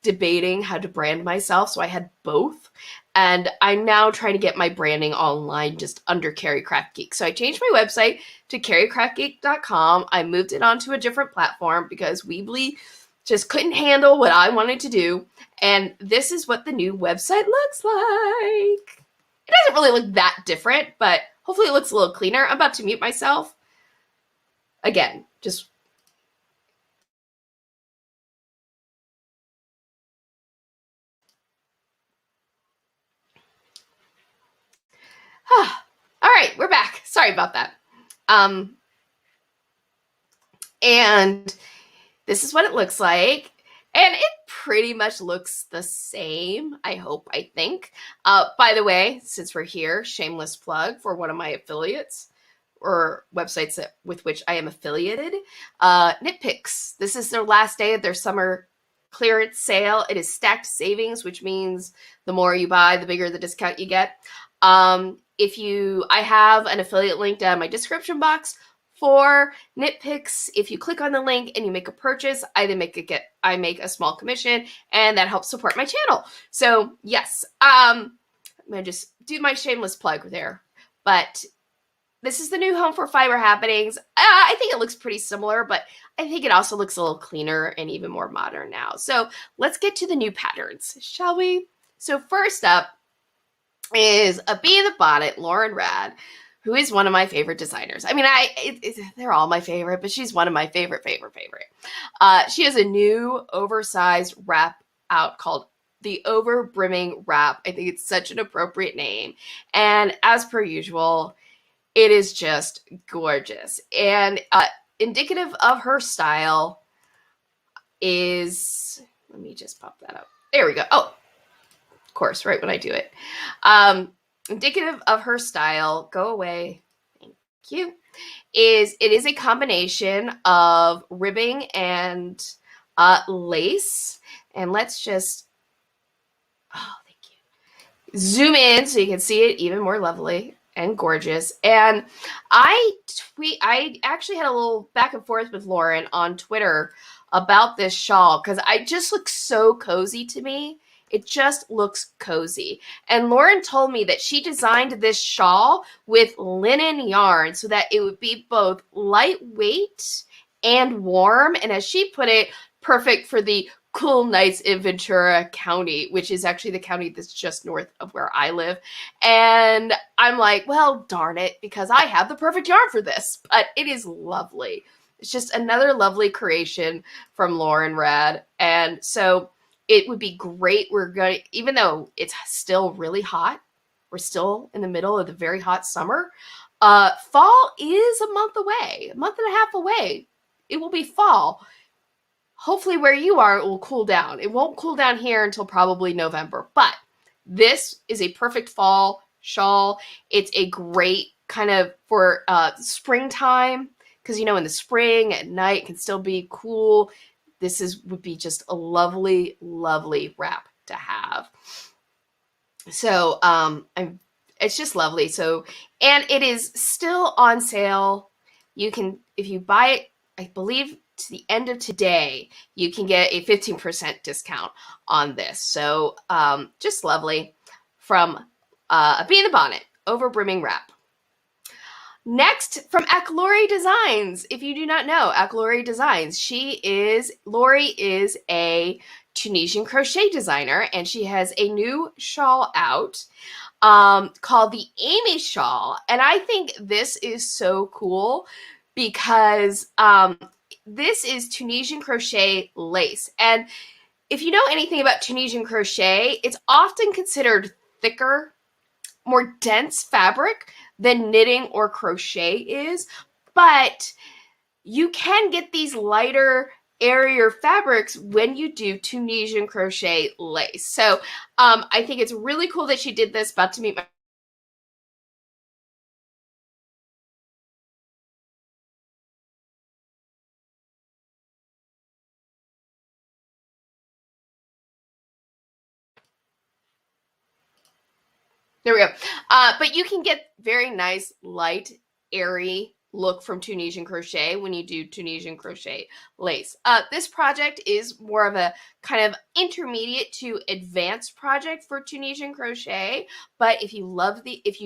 debating how to brand myself, so I had both. And I'm now trying to get my branding online just under Carrie CraftGeek. So I changed my website to carriecraftgeek.com. I moved it onto a different platform because Weebly just couldn't handle what I wanted to do. And this is what the new website looks like. It doesn't really look that different, but hopefully it looks a little cleaner. I'm about to mute myself. Again, just... All right, we're back. Sorry about that. And this is what it looks like. And it pretty much looks the same, I think. By the way, since we're here, shameless plug for one of my affiliates or websites with which I am affiliated, Knitpicks. This is their last day of their summer clearance sale. It is stacked savings, which means the more you buy, the bigger the discount you get. I have an affiliate link down in my description box for Knitpicks. If you click on the link and you make a purchase, I make a small commission, and that helps support my channel. So yes, I'm gonna just do my shameless plug there. But this is the new home for Fiber Happenings. I think it looks pretty similar, but I think it also looks a little cleaner and even more modern now. So let's get to the new patterns, shall we? So first up is a Bee in the Bonnet, Lauren Rad, who is one of my favorite designers. I mean, they're all my favorite, but she's one of my favorite. She has a new oversized wrap out called the Over Brimming Wrap. I think it's such an appropriate name. And as per usual, it is just gorgeous. And indicative of her style is, let me just pop that up. There we go. Oh, of course, right when I do it. Indicative of her style, go away, thank you, it is a combination of ribbing and lace. And let's just, oh, thank you, zoom in so you can see it even more lovely and gorgeous. And I actually had a little back and forth with Lauren on Twitter about this shawl because I just look so cozy to me. It just looks cozy. And Lauren told me that she designed this shawl with linen yarn so that it would be both lightweight and warm. And as she put it, perfect for the cool nights in Ventura County, which is actually the county that's just north of where I live. And I'm like, well, darn it, because I have the perfect yarn for this. But it is lovely. It's just another lovely creation from Lauren Rad. And so it would be great. Even though it's still really hot, we're still in the middle of the very hot summer. Fall is a month away, a month and a half away. It will be fall. Hopefully where you are, it will cool down. It won't cool down here until probably November, but this is a perfect fall shawl. It's a great kind of for springtime, because, in the spring at night it can still be cool. This would be just a lovely, lovely wrap to have. So it's just lovely. So, and it is still on sale. You can, if you buy it, I believe to the end of today, you can get a 15% discount on this. So just lovely from a Bee in the Bonnet, Over Brimming Wrap. Next, from Lori Designs. If you do not know Lori Designs, Lori is a Tunisian crochet designer, and she has a new shawl out called the Amy Shawl. And I think this is so cool because this is Tunisian crochet lace. And if you know anything about Tunisian crochet, it's often considered thicker, more dense fabric than knitting or crochet is, but you can get these lighter, airier fabrics when you do Tunisian crochet lace. So I think it's really cool that she did this. About to meet my There we go. But you can get very nice, light, airy look from Tunisian crochet when you do Tunisian crochet lace. This project is more of a kind of intermediate to advanced project for Tunisian crochet. But if you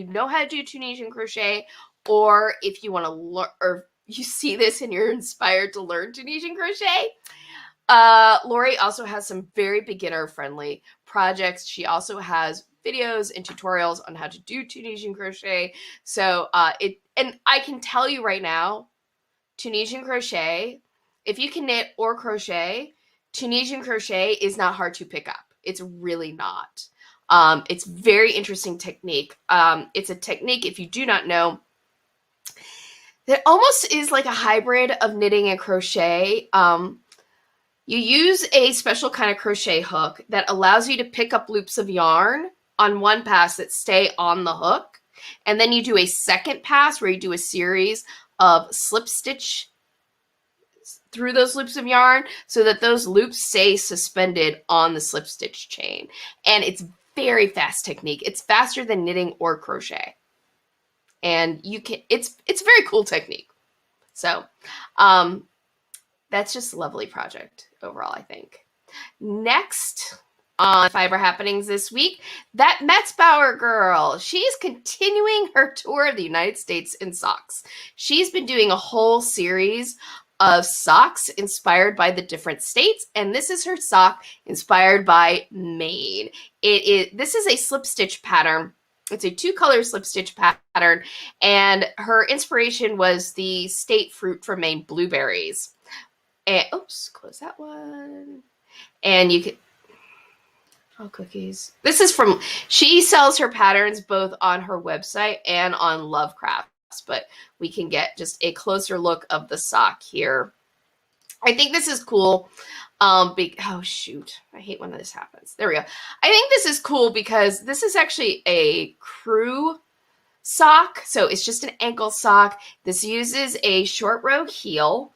know how to do Tunisian crochet, or if you want to learn, or you see this and you're inspired to learn Tunisian crochet, Lori also has some very beginner-friendly projects. She also has videos and tutorials on how to do Tunisian crochet. So and I can tell you right now, Tunisian crochet, if you can knit or crochet, Tunisian crochet is not hard to pick up. It's really not. It's very interesting technique. It's a technique, if you do not know, that almost is like a hybrid of knitting and crochet. You use a special kind of crochet hook that allows you to pick up loops of yarn on one pass that stay on the hook. And then you do a second pass where you do a series of slip stitch through those loops of yarn so that those loops stay suspended on the slip stitch chain. And it's very fast technique. It's faster than knitting or crochet. And it's a very cool technique. So that's just a lovely project overall, I think. Next on Fiber Happenings this week, that Metzbauer girl. She's continuing her tour of the United States in socks. She's been doing a whole series of socks inspired by the different states, and this is her sock inspired by Maine. This is a slip stitch pattern. It's a 2-color slip stitch pattern, and her inspiration was the state fruit from Maine, blueberries. And oops, close that one. And you can, oh, cookies. This is from, she sells her patterns both on her website and on Lovecrafts, but we can get just a closer look of the sock here. I think this is cool. Oh shoot, I hate when this happens. There we go. I think this is cool because this is actually a crew sock. So it's just an ankle sock. This uses a short row heel.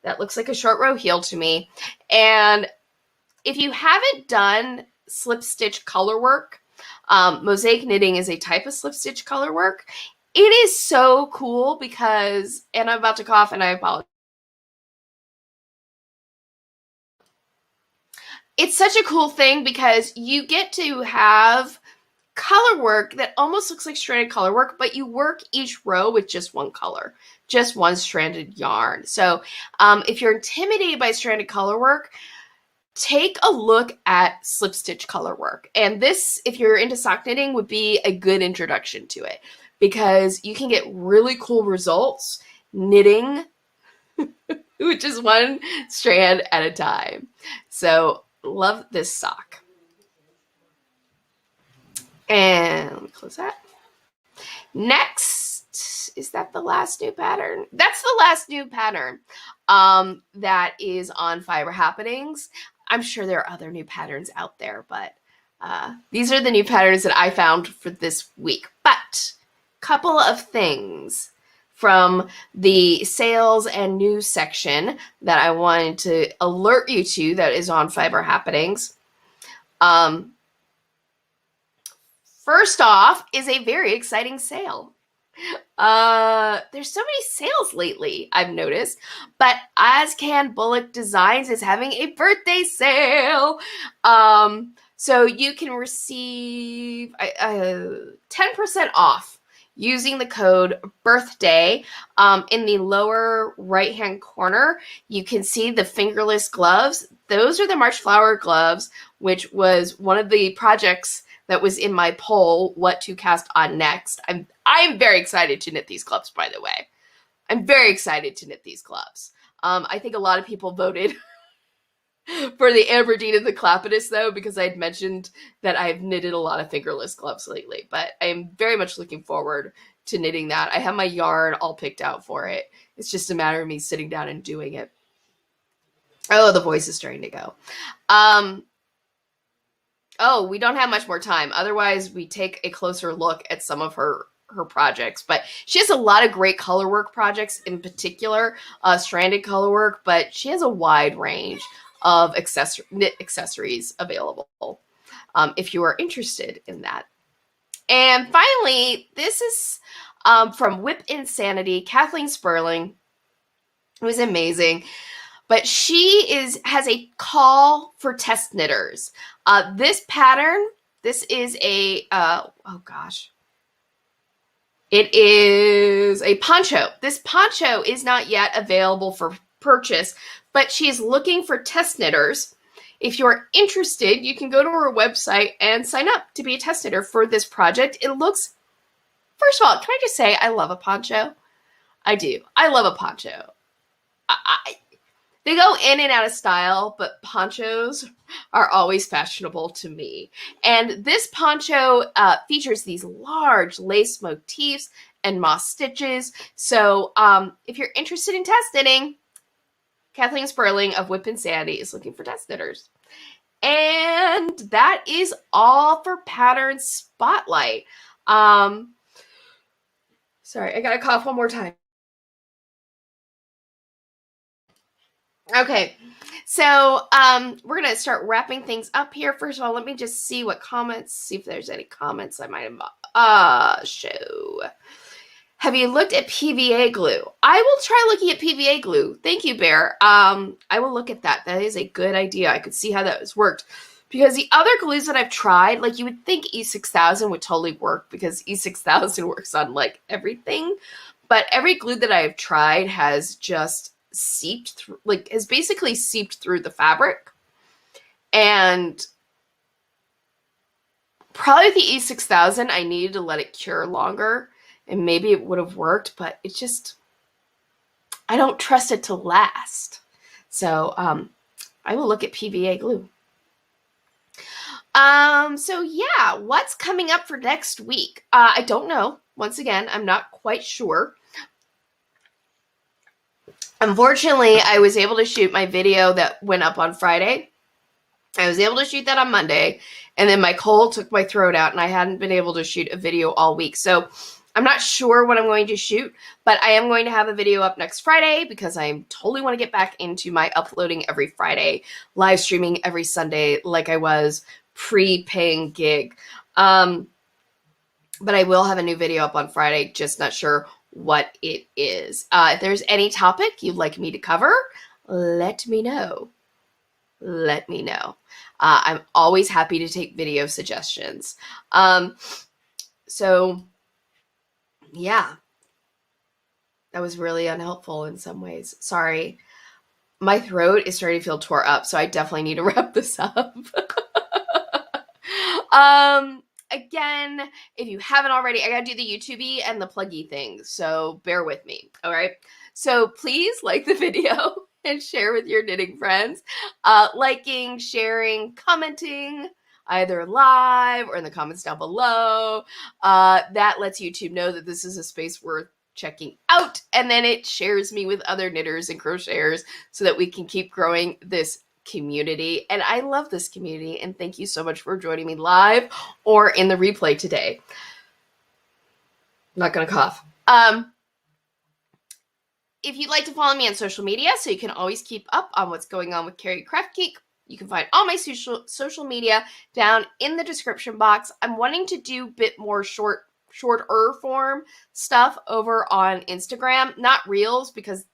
That looks like a short row heel to me. And if you haven't done slip stitch color work, mosaic knitting is a type of slip stitch color work. It is so cool because, and I'm about to cough and I apologize. It's such a cool thing because you get to have color work that almost looks like stranded color work, but you work each row with just one color, just one stranded yarn. So if you're intimidated by stranded color work, take a look at slip stitch color work. And this, if you're into sock knitting, would be a good introduction to it because you can get really cool results knitting with just one strand at a time. So love this sock. And let me close that. Next, is that the last new pattern? That's the last new pattern that is on Fiber Happenings. I'm sure there are other new patterns out there, but these are the new patterns that I found for this week. But couple of things from the sales and news section that I wanted to alert you to that is on Fiber Happenings. First off is a very exciting sale. There's so many sales lately, I've noticed, but As Can Bullock Designs is having a birthday sale. So you can receive 10% off using the code BIRTHDAY. In the lower right-hand corner, you can see the fingerless gloves. Those are the March Flower gloves, which was one of the projects that was in my poll, what to cast on next. I'm very excited to knit these gloves, by the way. I'm very excited to knit these gloves. I think a lot of people voted for the Aberdeen and the Clapidus, though, because I had mentioned that I've knitted a lot of fingerless gloves lately. But I'm very much looking forward to knitting that. I have my yarn all picked out for it. It's just a matter of me sitting down and doing it. Oh, the voice is starting to go. Oh, we don't have much more time. Otherwise, we take a closer look at some of her projects. But she has a lot of great color work projects, in particular, stranded color work. But she has a wide range of knit accessories available if you are interested in that. And finally, this is from Whip Insanity, Kathleen Sperling, who is amazing. But she has a call for test knitters. This pattern, this is a, it is a poncho. This poncho is not yet available for purchase, but she is looking for test knitters. If you're interested, you can go to her website and sign up to be a test knitter for this project. It looks, first of all, can I just say I love a poncho? I do. I love a poncho. They go in and out of style, but ponchos are always fashionable to me. And this poncho features these large lace motifs and moss stitches. So if you're interested in test knitting, Kathleen Sperling of Whip Insanity is looking for test knitters. And that is all for Pattern Spotlight. Sorry, I gotta cough one more time. Okay, so we're going to start wrapping things up here. First of all, let me just see what comments, see if there's any comments I might have show. Have you looked at PVA glue? I will try looking at PVA glue. Thank you, Bear. I will look at that. That is a good idea. I could see how that has worked. Because the other glues that I've tried, like you would think E6000 would totally work because E6000 works on like everything. But every glue that I've tried has just seeped through, like has basically seeped through the fabric. And probably the E6000, I needed to let it cure longer. And maybe it would have worked, but it just, I don't trust it to last. So I will look at PVA glue. So yeah, what's coming up for next week? I don't know. Once again, I'm not quite sure. Unfortunately, I was able to shoot my video that went up on Friday. I was able to shoot that on Monday, and then my cold took my throat out, and I hadn't been able to shoot a video all week. So I'm not sure what I'm going to shoot, but I am going to have a video up next Friday because I totally want to get back into my uploading every Friday, live streaming every Sunday like I was pre-paying gig. But I will have a new video up on Friday, just not sure what it is. If there's any topic you'd like me to cover, let me know. Let me know. I'm always happy to take video suggestions. So yeah, that was really unhelpful in some ways. Sorry. My throat is starting to feel tore up, so I definitely need to wrap this up. Again, if you haven't already, I gotta do the YouTube-y and the pluggy things, so bear with me, all right? So please like the video and share with your knitting friends. Liking, sharing, commenting, either live or in the comments down below. That lets YouTube know that this is a space worth checking out, and then it shares me with other knitters and crocheters so that we can keep growing this community. And I love this community, and thank you so much for joining me live or in the replay today. I'm not gonna cough. If you'd like to follow me on social media so you can always keep up on what's going on with Carrie CraftGeek, you can find all my social media down in the description box. I'm wanting to do a bit more shorter form stuff over on Instagram, not reels, because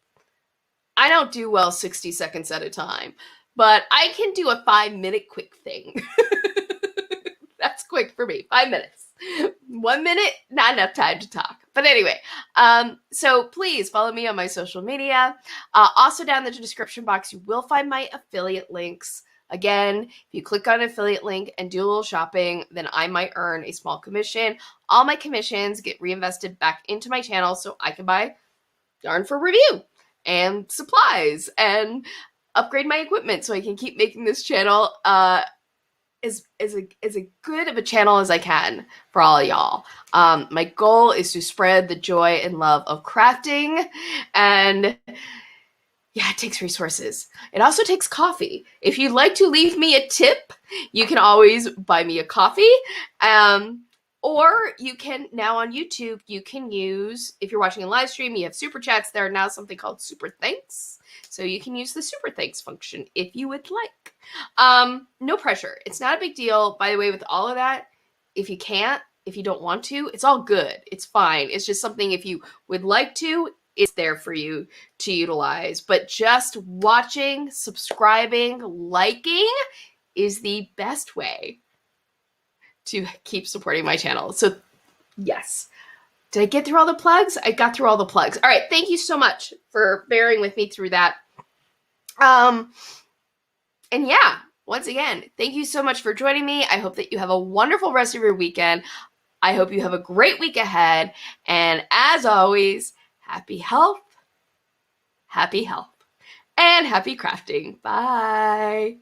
I don't do well 60 seconds at a time, but I can do a 5-minute quick thing. That's quick for me, 5 minutes. 1 minute, not enough time to talk. But anyway, so please follow me on my social media. Also down in the description box, you will find my affiliate links. Again, if you click on an affiliate link and do a little shopping, then I might earn a small commission. All my commissions get reinvested back into my channel so I can buy yarn for review and supplies and upgrade my equipment so I can keep making this channel as good of a channel as I can for all of y'all. My goal is to spread the joy and love of crafting, and yeah, it takes resources. It also takes coffee. If you'd like to leave me a tip, you can always buy me a coffee. Or you can, now on YouTube, you can use, if you're watching a live stream, you have super chats. There are now something called super thanks. So you can use the super thanks function if you would like. No pressure. It's not a big deal. By the way, with all of that, if you can't, if you don't want to, it's all good. It's fine. It's just something, if you would like to, it's there for you to utilize. But just watching, subscribing, liking is the best way to keep supporting my channel. So yes. Did I get through all the plugs? I got through all the plugs. All right. Thank you so much for bearing with me through that. And yeah, once again, thank you so much for joining me. I hope that you have a wonderful rest of your weekend. I hope you have a great week ahead. And as always, happy health, and happy crafting. Bye.